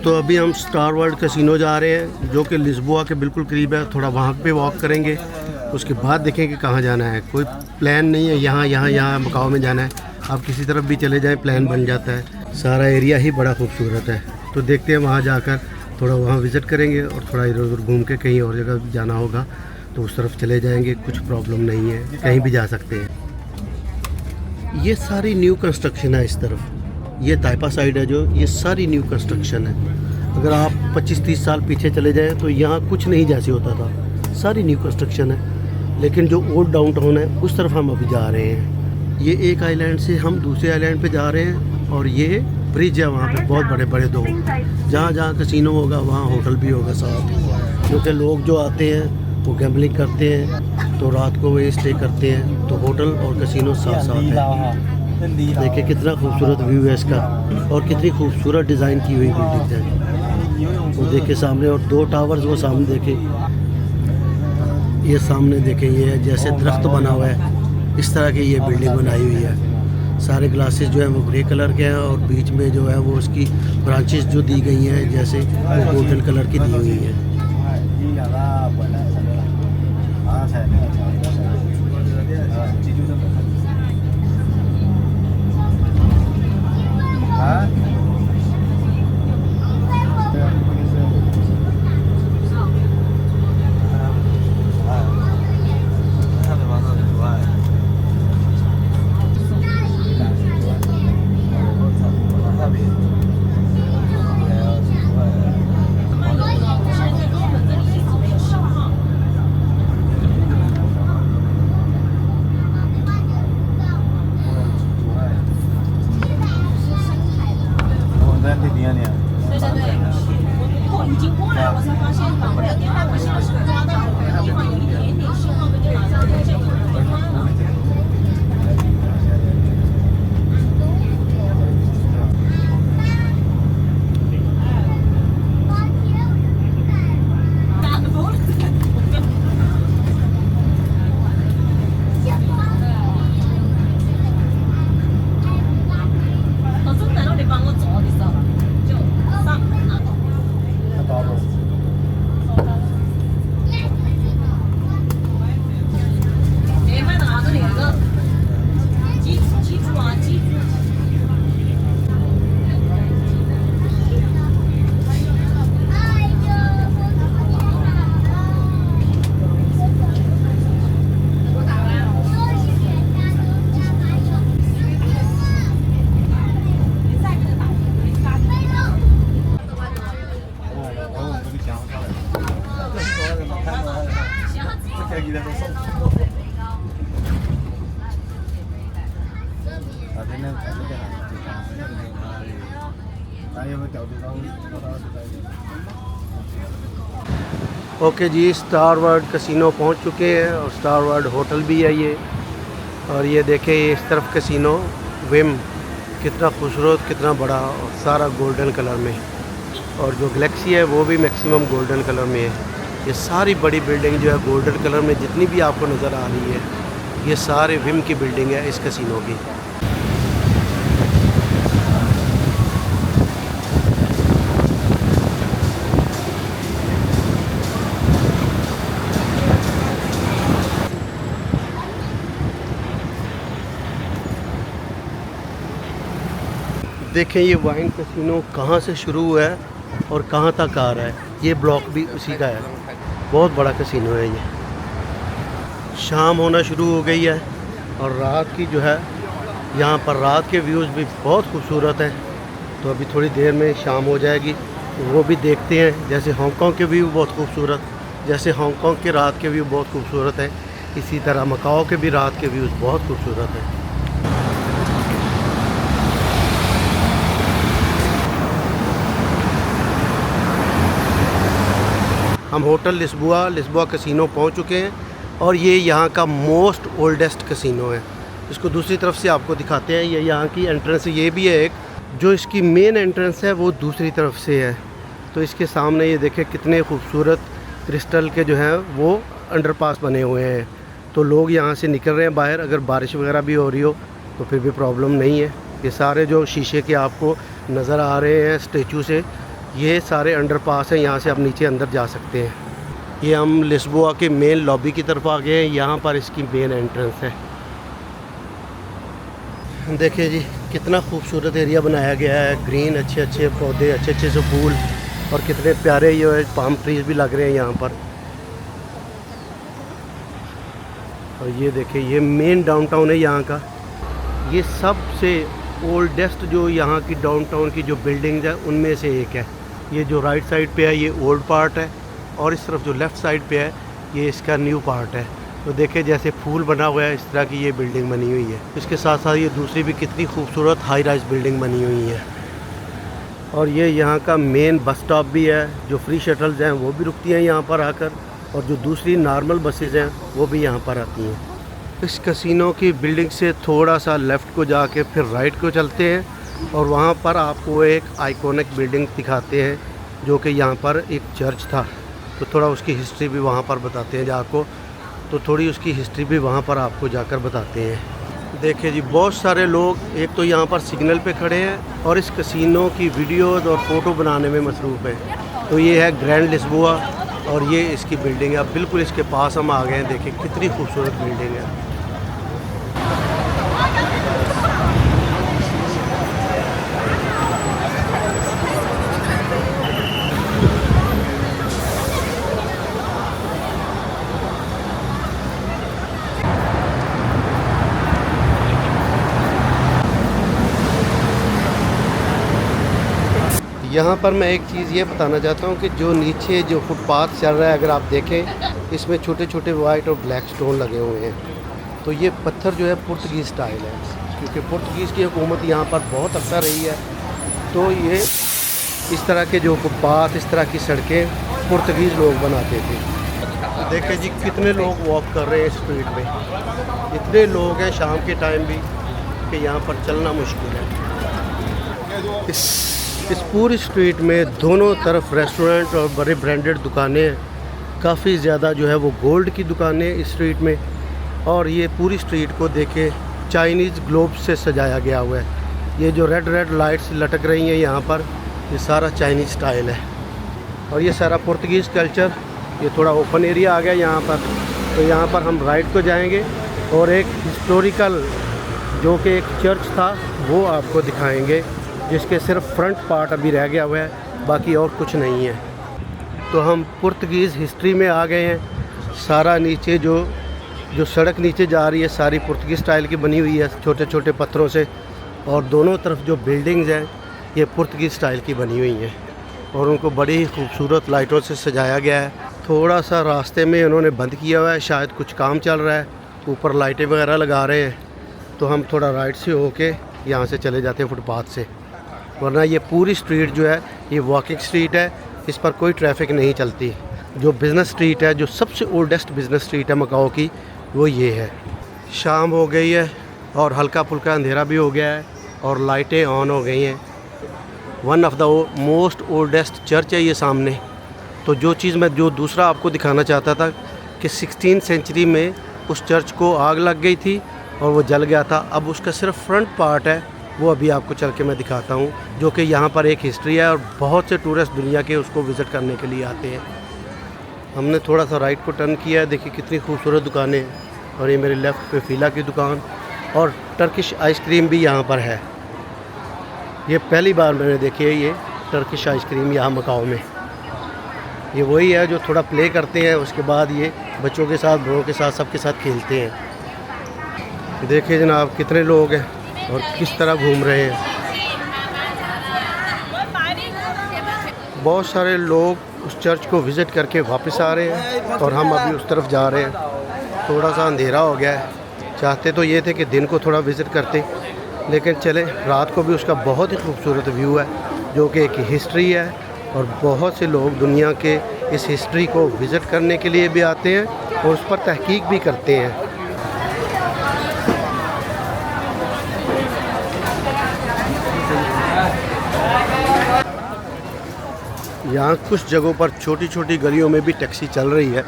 तो अभी हम स्टार वर्ल्ड कैसीनो जा रहे हैं जो कि लिस्बोआ के बिल्कुल करीब है। थोड़ा वहाँ पे वॉक करेंगे, उसके बाद देखेंगे कहाँ जाना है। कोई प्लान नहीं है, यहाँ मकाओ में जाना है। आप किसी तरफ भी चले जाएं प्लान बन जाता है। सारा एरिया ही बड़ा खूबसूरत है। तो देखते हैं वहाँ जाकर थोड़ा वहाँ विज़िट करेंगे और थोड़ा इधर उधर घूम के कहीं और जगह जाना होगा तो उस तरफ चले जाएंगे। कुछ प्रॉब्लम नहीं है, कहीं भी जा सकते हैं। ये सारी न्यू कंस्ट्रक्शन है। इस तरफ ये ताइपा साइड है जो, ये सारी न्यू कंस्ट्रक्शन है। अगर आप 25-30 साल पीछे चले जाएं तो यहाँ कुछ नहीं जैसे होता था, सारी न्यू कंस्ट्रक्शन है। लेकिन जो ओल्ड डाउनटाउन है उस तरफ हम अभी जा रहे हैं। ये एक आइलैंड से हम दूसरे आइलैंड पे जा रहे हैं और ये ब्रिज है वहाँ पे बहुत बड़े बड़े दो। जहाँ जहाँ कैसीनो होगा वहाँ होटल भी होगा साथ, क्योंकि लोग जो आते हैं वो गैम्बलिंग करते हैं तो रात को वे स्टे करते हैं। तो होटल और कैसीनो साथ साथ है। देखिए कितना खूबसूरत व्यू है इसका और कितनी खूबसूरत डिज़ाइन की हुई बिल्डिंग है। वो देखिए सामने, और 2 टावर्स वो सामने देखे, ये सामने देखें, ये जैसे दरख्त बना हुआ है इस तरह की ये बिल्डिंग बनाई हुई है। सारे ग्लासेस जो है वो ग्रे कलर के हैं और बीच में जो है वो उसकी ब्रांचेस जो दी गई हैं जैसे वो गोल्डन कलर की दी हुई है। ओके जी, स्टार वर्ल्ड कैसीनो पहुंच चुके हैं और स्टार वर्ल्ड होटल भी है ये। और ये देखें ये इस तरफ कैसीनो विम, कितना खूबसूरत, कितना बड़ा, और सारा गोल्डन कलर में। और जो गैलेक्सी है वो भी मैक्सिमम गोल्डन कलर में है। ये सारी बड़ी बिल्डिंग जो है गोल्डन कलर में जितनी भी आपको नज़र आ रही है ये सारे विम की बिल्डिंग है इस कैसीनो की। देखें ये वाइन कैसीनो कहाँ से शुरू हुआ है और कहाँ तक आ रहा है। ये ब्लॉक भी उसी का है, बहुत बड़ा कैसीनो है ये। शाम होना शुरू हो गई है और रात की जो है यहाँ पर रात के व्यूज़ भी बहुत खूबसूरत हैं। तो अभी थोड़ी देर में शाम हो जाएगी, वो भी देखते हैं। जैसे हांगकांग के व्यू बहुत खूबसूरत, जैसे हांगकांग के रात के व्यू बहुत खूबसूरत है, इसी तरह मकाओ के भी रात के व्यूज़ बहुत खूबसूरत हैं। हम होटल लिस्बोआ कैसीनो पहुंच चुके हैं और ये यहाँ का मोस्ट ओल्डेस्ट कैसीनो है। इसको दूसरी तरफ से आपको दिखाते हैं। ये यहाँ की एंट्रेंस ये भी है एक, जो इसकी मेन एंट्रेंस है वो दूसरी तरफ से है। तो इसके सामने ये देखें कितने खूबसूरत क्रिस्टल के जो हैं वो अंडरपास बने हुए हैं। तो लोग यहाँ से निकल रहे हैं बाहर, अगर बारिश वगैरह भी हो रही हो तो फिर भी प्रॉब्लम नहीं है। ये सारे जो शीशे के आपको नज़र आ रहे हैं स्टैचू से, ये सारे अंडरपास हैं, यहाँ से आप नीचे अंदर जा सकते हैं। ये हम लिस्बोआ के मेन लॉबी की तरफ आ गए हैं। यहाँ पर इसकी मेन एंट्रेंस है। देखिए जी कितना खूबसूरत एरिया बनाया गया है। ग्रीन अच्छे अच्छे पौधे, अच्छे अच्छे से फूल, और कितने प्यारे ये पाम ट्रीज भी लग रहे हैं यहाँ पर। और ये देखिए ये मेन डाउनटाउन है यहाँ का। ये सबसे ओल्डेस्ट जो यहाँ की डाउनटाउन की जो बिल्डिंग्स है उनमें से एक है। ये जो राइट साइड पे है ये ओल्ड पार्ट है, और इस तरफ जो लेफ़्ट साइड पे है ये इसका न्यू पार्ट है। तो देखिए जैसे फूल बना हुआ है इस तरह की ये बिल्डिंग बनी हुई है। इसके साथ साथ ये दूसरी भी कितनी खूबसूरत हाई राइज बिल्डिंग बनी हुई है। और ये यहाँ का मेन बस स्टॉप भी है। जो फ्री शटल्स हैं वो भी रुकती हैं यहाँ पर आकर, और जो दूसरी नॉर्मल बसेस हैं वो भी यहाँ पर आती हैं। इस कैसीनो की बिल्डिंग से थोड़ा सा लेफ़्ट को जाके फिर राइट को चलते हैं, और वहाँ पर आपको एक आइकॉनिक बिल्डिंग दिखाते हैं जो कि यहाँ पर एक चर्च था। तो थोड़ा उसकी हिस्ट्री भी वहाँ पर बताते हैं आपको, तो थोड़ी उसकी हिस्ट्री भी वहाँ पर आपको जाकर बताते हैं। देखिए जी बहुत सारे लोग एक तो यहाँ पर सिग्नल पे खड़े हैं और इस कैसीनो की वीडियोज़ और फ़ोटो बनाने में मसरूफ़ हैं। तो ये है ग्रैंड लिस्बोआ, और ये इसकी बिल्डिंग है। अब बिल्कुल इसके पास हम आ गए हैं। देखिए कितनी खूबसूरत बिल्डिंग है। यहाँ पर मैं एक चीज़ ये बताना चाहता हूँ कि जो नीचे जो फुटपाथ चल रहा है, अगर आप देखें इसमें छोटे छोटे वाइट और ब्लैक स्टोन लगे हुए हैं। तो ये पत्थर जो है पुर्तगीज़ स्टाइल है, क्योंकि पुर्तगीज़ की हुकूमत यहाँ पर बहुत अरसा रही है। तो ये इस तरह के जो फुटपाथ, इस तरह की सड़कें पुर्तगीज़ लोग बनाते थे। देखिए जी कितने लोग वॉक कर रहे हैं स्ट्रीट में। इतने लोग हैं शाम के टाइम भी कि यहाँ पर चलना मुश्किल है। इस पूरी स्ट्रीट में दोनों तरफ रेस्टोरेंट और बड़े ब्रांडेड दुकानें हैं। काफ़ी ज़्यादा जो है वो गोल्ड की दुकानें इस स्ट्रीट में। और ये पूरी स्ट्रीट को देखे चाइनीज़ ग्लोब से सजाया गया हुआ है। ये जो रेड रेड लाइट्स लटक रही हैं यहाँ पर, ये सारा चाइनीज़ स्टाइल है। और ये सारा पुर्तगीज़ कल्चर। ये थोड़ा ओपन एरिया आ गया यहाँ पर। तो यहाँ पर हम राइट को जाएंगे और एक हिस्टोरिकल जो कि एक चर्च था वो आपको दिखाएंगे, जिसके सिर्फ फ्रंट पार्ट अभी रह गया हुआ है, बाकी और कुछ नहीं है। तो हम पुर्तगीज़ हिस्ट्री में आ गए हैं। सारा नीचे जो सड़क नीचे जा रही है सारी पुर्तगीज़ स्टाइल की बनी हुई है, छोटे छोटे पत्थरों से। और दोनों तरफ जो बिल्डिंग्स हैं ये पुर्तगीज़ स्टाइल की बनी हुई हैं, और उनको बड़ी ही खूबसूरत लाइटों से सजाया गया है। थोड़ा सा रास्ते में उन्होंने बंद किया हुआ है, शायद कुछ काम चल रहा है, ऊपर लाइटें वगैरह लगा रहे हैं। तो हम थोड़ा राइट से होके यहाँ से चले जाते हैं फुटपाथ से, वरना ये पूरी स्ट्रीट जो है ये वॉकिंग स्ट्रीट है, इस पर कोई ट्रैफिक नहीं चलती। जो बिज़नेस स्ट्रीट है, जो सबसे ओल्डेस्ट बिज़नेस स्ट्रीट है मकाओ की, वो ये है। शाम हो गई है और हल्का फुल्का अंधेरा भी हो गया है और लाइटें ऑन हो गई हैं। One of the most oldest church है ये सामने। तो जो दूसरा आपको दिखाना चाहता था कि 16th सेंचुरी में उस चर्च को आग लग गई थी और वो जल गया था। अब उसका सिर्फ फ्रंट पार्ट है, वो अभी आपको चल के मैं दिखाता हूँ, जो कि यहाँ पर एक हिस्ट्री है और बहुत से टूरिस्ट दुनिया के उसको विज़िट करने के लिए आते हैं। हमने थोड़ा सा राइट को टर्न किया है। देखिए कितनी खूबसूरत दुकानें हैं। और ये मेरे लेफ़्ट पे फ़ीला की दुकान और टर्किश आइसक्रीम भी यहाँ पर है। ये पहली बार मैंने देखी है ये टर्किश आइसक्रीम यहाँ मकाओ में। ये वही है जो थोड़ा प्ले करते हैं, उसके बाद ये बच्चों के साथ, बड़ों के साथ, सबके साथ खेलते हैं। देखिए जनाब कितने लोग हैं और किस तरह घूम रहे हैं। बहुत सारे लोग उस चर्च को विज़िट करके वापस आ रहे हैं और हम अभी उस तरफ जा रहे हैं। थोड़ा सा अंधेरा हो गया है। चाहते तो ये थे कि दिन को थोड़ा विज़िट करते, लेकिन चले रात को भी उसका बहुत ही खूबसूरत व्यू है, जो कि एक हिस्ट्री है और बहुत से लोग दुनिया के इस हिस्ट्री को विज़िट करने के लिए भी आते हैं और उस पर तहकीक भी करते हैं। यहाँ कुछ जगहों पर छोटी छोटी गलियों में भी टैक्सी चल रही है,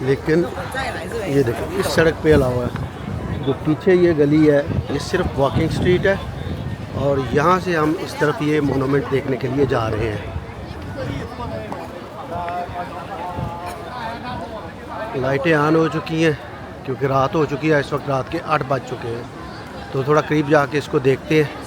लेकिन ये देखो इस सड़क पे अलावा जो पीछे ये गली है ये सिर्फ वॉकिंग स्ट्रीट है। और यहाँ से हम इस तरफ ये मोनूमेंट देखने के लिए जा रहे हैं। लाइटें ऑन हो चुकी हैं क्योंकि रात हो चुकी है। इस वक्त रात के 8 बज चुके हैं, तो थोड़ा करीब जाके इसको देखते हैं।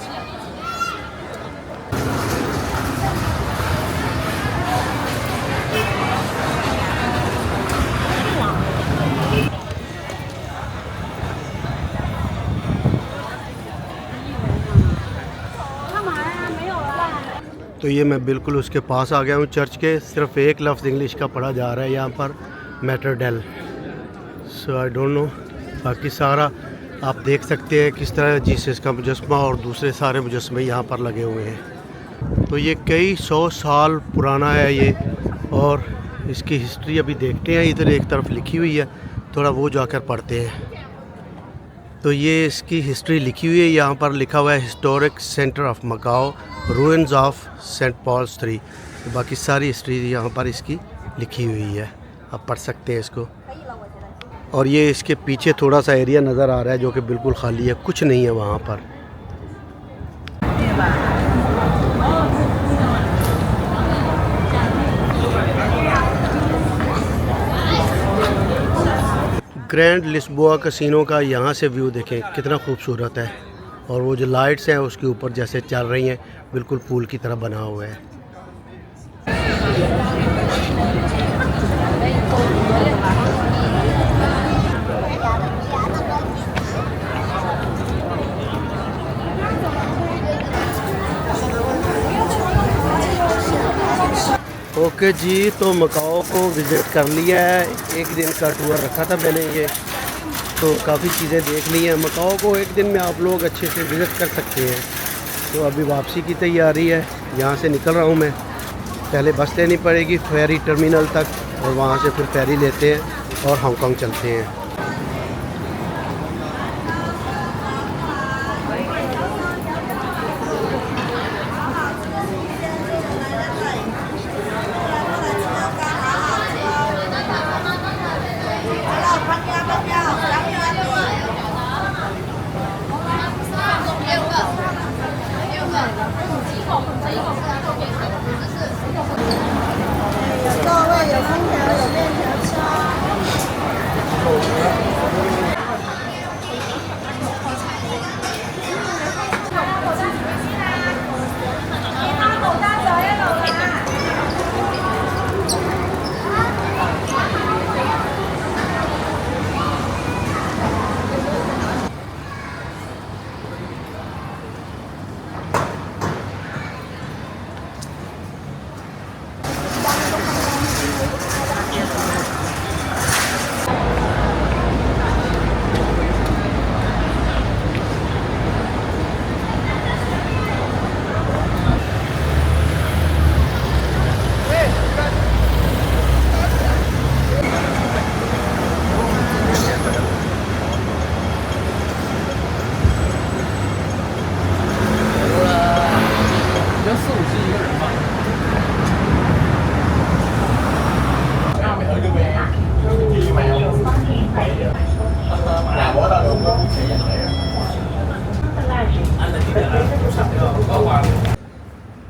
तो ये मैं बिल्कुल उसके पास आ गया हूँ चर्च के। सिर्फ एक लफ्ज़ इंग्लिश का पढ़ा जा रहा है यहाँ पर, मैटरडेल। सो आई डोंट नो, बाकी सारा आप देख सकते हैं किस तरह जीसस का मुजस्मा और दूसरे सारे मुजस्मे यहाँ पर लगे हुए हैं। तो ये कई 100 साल पुराना है ये, और इसकी हिस्ट्री अभी देखते हैं। इधर एक तरफ लिखी हुई है, थोड़ा वो जाकर पढ़ते हैं। तो ये इसकी हिस्ट्री लिखी हुई है, यहाँ पर लिखा हुआ है historic centre of Macau, ruins of Saint Paul's 3। तो बाकी सारी हिस्ट्री यहाँ पर इसकी लिखी हुई है, आप पढ़ सकते हैं इसको। और ये इसके पीछे थोड़ा सा एरिया नज़र आ रहा है जो कि बिल्कुल खाली है, कुछ नहीं है वहाँ पर। ग्रैंड लिस्बोआ कैसीनो का यहाँ से व्यू देखें कितना खूबसूरत है, और वो जो लाइट्स हैं उसके ऊपर जैसे चल रही हैं, बिल्कुल पूल की तरह बना हुआ है। ओके जी, तो मकाओ को विज़िट कर लिया है। एक दिन का टूर रखा था मैंने ये, तो काफ़ी चीज़ें देख ली हैं। मकाओ को एक दिन में आप लोग अच्छे से विज़िट कर सकते हैं। तो अभी वापसी की तैयारी है, यहाँ से निकल रहा हूँ मैं। पहले बस लेनी पड़ेगी फेरी टर्मिनल तक, और वहाँ से फिर फेरी लेते हैं और हांगकांग चलते हैं।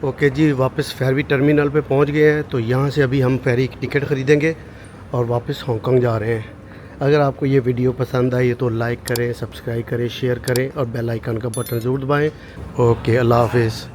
ओके जी, वापस फेरी टर्मिनल पे पहुंच गए हैं। तो यहाँ से अभी हम फेरी की टिकट ख़रीदेंगे और वापस हांगकांग जा रहे हैं। अगर आपको ये वीडियो पसंद आई तो लाइक करें, सब्सक्राइब करें, शेयर करें और बेल आइकन का बटन ज़रूर दबाएं। ओके, अल्लाह हाफिज़।